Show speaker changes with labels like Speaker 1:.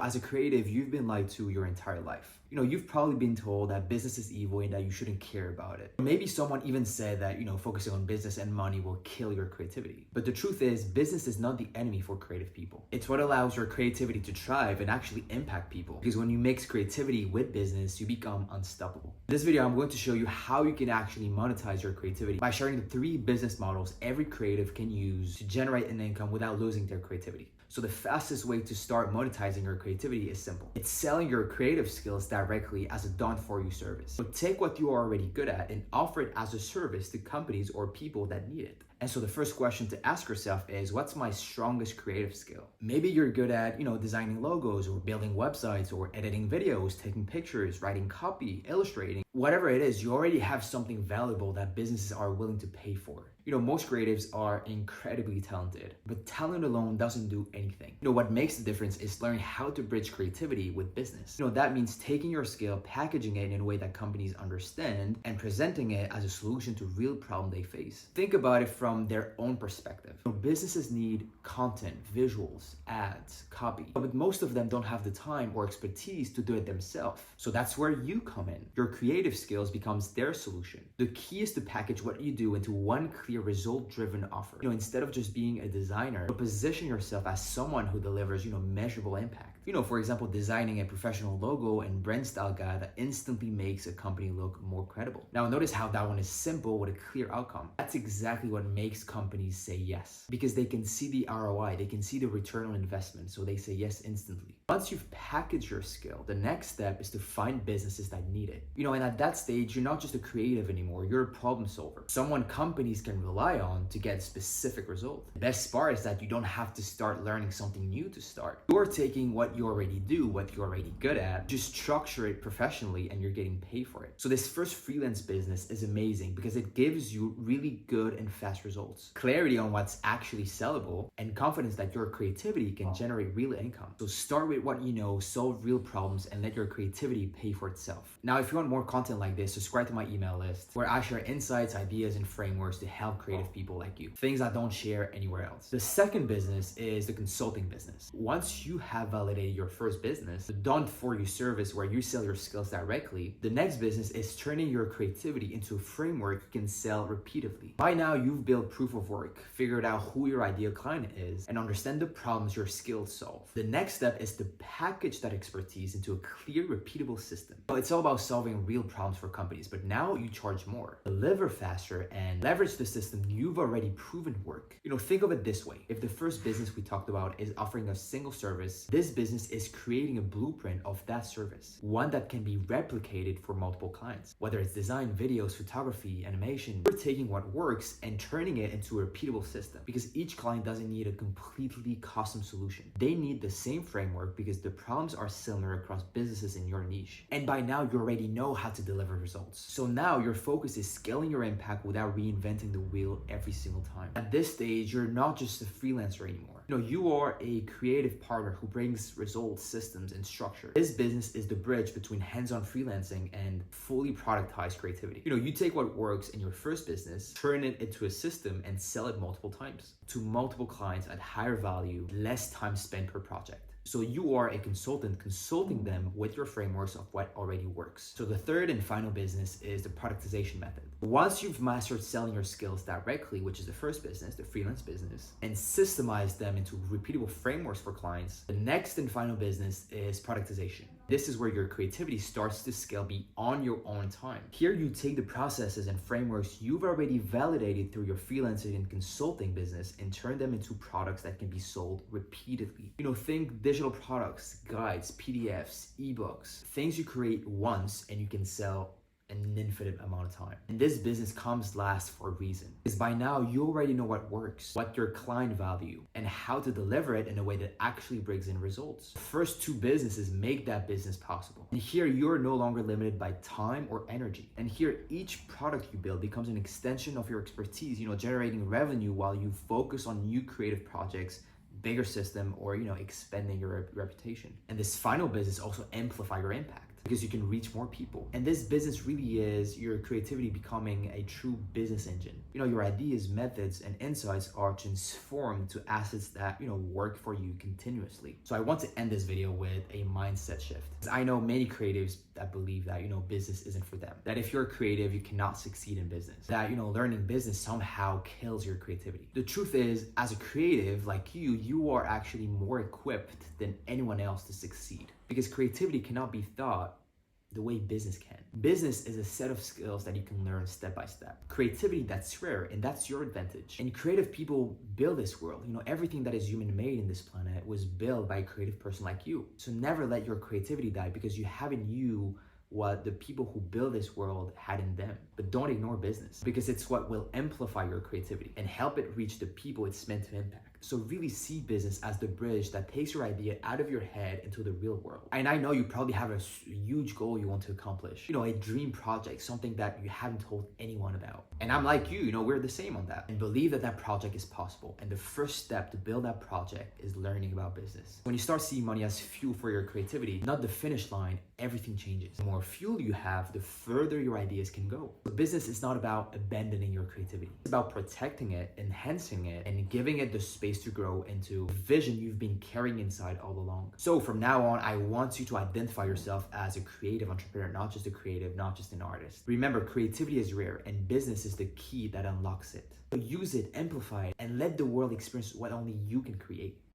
Speaker 1: as a creative, you've been lied to your entire life. You've probably been told that business is evil and that you shouldn't care about it. Maybe someone even said that, focusing on business and money will kill your creativity. But the truth is, business is not the enemy for creative people. It's what allows your creativity to thrive and actually impact people. Because when you mix creativity with business, you become unstoppable. In this video, I'm going to show you how you can actually monetize your creativity by sharing the 3 business models every creative can use to generate an income without losing their creativity. So the fastest way to start monetizing your creativity is simple. It's selling your creative skills directly as a done-for-you service. So take what you are already good at and offer it as a service to companies or people that need it. And so the first question to ask yourself is, what's my strongest creative skill? Maybe you're good at, designing logos or building websites or editing videos, taking pictures, writing copy, illustrating. Whatever it is, you already have something valuable that businesses are willing to pay for. Most creatives are incredibly talented, but talent alone doesn't do anything. What makes the difference is learning how to bridge creativity with business. That means taking your skill, packaging it in a way that companies understand, and presenting it as a solution to real problem they face. Think about it from their own perspective. Businesses need content, visuals, ads, copy, but most of them don't have the time or expertise to do it themselves. So that's where you come in. Your creative skills becomes their solution. The key is to package what you do into one clear result-driven offer. Instead of just being a designer, position yourself as someone who delivers, measurable impact. For example, designing a professional logo and brand style guide that instantly makes a company look more credible. Now, notice how that one is simple with a clear outcome. That's exactly what makes companies say yes, because they can see the ROI, they can see the return on investment, so they say yes instantly. Once you've packaged your skill, the next step is to find businesses that need it. And at that stage, you're not just a creative anymore, you're a problem solver. Someone companies can rely on to get specific results. The best part is that you don't have to start learning something new to start. You're taking what you already do, what you're already good at, just structure it professionally and you're getting paid for it. So this first freelance business is amazing because it gives you really good and fast results, clarity on what's actually sellable, and confidence that your creativity can generate real income. So start with what you know, solve real problems, and let your creativity pay for itself. Now, if you want more content like this, subscribe to my email list where I share insights, ideas, and frameworks to help creative people like you, things I don't share anywhere else. The second business is the consulting business. Once you have validated your first business, the done-for-you service where you sell your skills directly, the next business is turning your creativity into a framework you can sell repeatedly. By now, you've built proof of work, figured out who your ideal client is, and understand the problems your skills solve. The next step is to package that expertise into a clear, repeatable system. So it's all about solving real problems for companies, but now you charge more, deliver faster, and leverage the system you've already proven work. Think of it this way. If the first business we talked about is offering a single service, this business is creating a blueprint of that service, one that can be replicated for multiple clients. Whether it's design, videos, photography, animation, we're taking what works and turning it into a repeatable system, because each client doesn't need a completely custom solution. They need the same framework because the problems are similar across businesses in your niche. And by now, you already know how to deliver results. So now your focus is scaling your impact without reinventing the wheel every single time. At this stage, you're not just a freelancer anymore. You are a creative partner who brings results, systems, and structure. This business is the bridge between hands-on freelancing and fully productized creativity. You take what works in your first business, turn it into a system, and sell it multiple times to multiple clients at higher value, less time spent per project. So you are a consultant consulting them with your frameworks of what already works. So the third and final business is the productization method. Once you've mastered selling your skills directly, which is the first business, the freelance business, and systemized them into repeatable frameworks for clients, the next and final business is productization. This is where your creativity starts to scale beyond your own time. Here you take the processes and frameworks you've already validated through your freelancing and consulting business and turn them into products that can be sold repeatedly. Think digital products, guides, PDFs, ebooks, things you create once and you can sell an infinite amount of time. And this business comes last for a reason, because by now you already know what works, what your client value, and how to deliver it in a way that actually brings in results. The first 2 businesses make that business possible. And here you're no longer limited by time or energy. And here each product you build becomes an extension of your expertise, generating revenue while you focus on new creative projects, bigger system, or expanding your reputation. And this final business also amplify your impact. because you can reach more people. And this business really is your creativity becoming a true business engine. Your ideas, methods, and insights are transformed to assets that, work for you continuously. So I want to end this video with a mindset shift. I know many creatives that believe that, business isn't for them. That if you're creative, you cannot succeed in business. That, learning business somehow kills your creativity. The truth is, as a creative like you are actually more equipped than anyone else to succeed. Because creativity cannot be taught the way business can. Business is a set of skills that you can learn step by step. Creativity, that's rare, and that's your advantage. And creative people build this world. Everything that is human made in this planet was built by a creative person like you. So never let your creativity die because you have in you what the people who build this world had in them. But don't ignore business because it's what will amplify your creativity and help it reach the people it's meant to impact. So really see business as the bridge that takes your idea out of your head into the real world. And I know you probably have a huge goal you want to accomplish, a dream project, something that you haven't told anyone about. And I'm like you, we're the same on that. And believe that that project is possible. And the first step to build that project is learning about business. When you start seeing money as fuel for your creativity, not the finish line, everything changes. The more fuel you have, the further your ideas can go. But business is not about abandoning your creativity. It's about protecting it, enhancing it, and giving it the space to grow into a vision you've been carrying inside all along. So from now on, I want you to identify yourself as a creative entrepreneur, not just a creative, not just an artist. Remember, creativity is rare and business is the key that unlocks it. So use it, amplify it, and let the world experience what only you can create.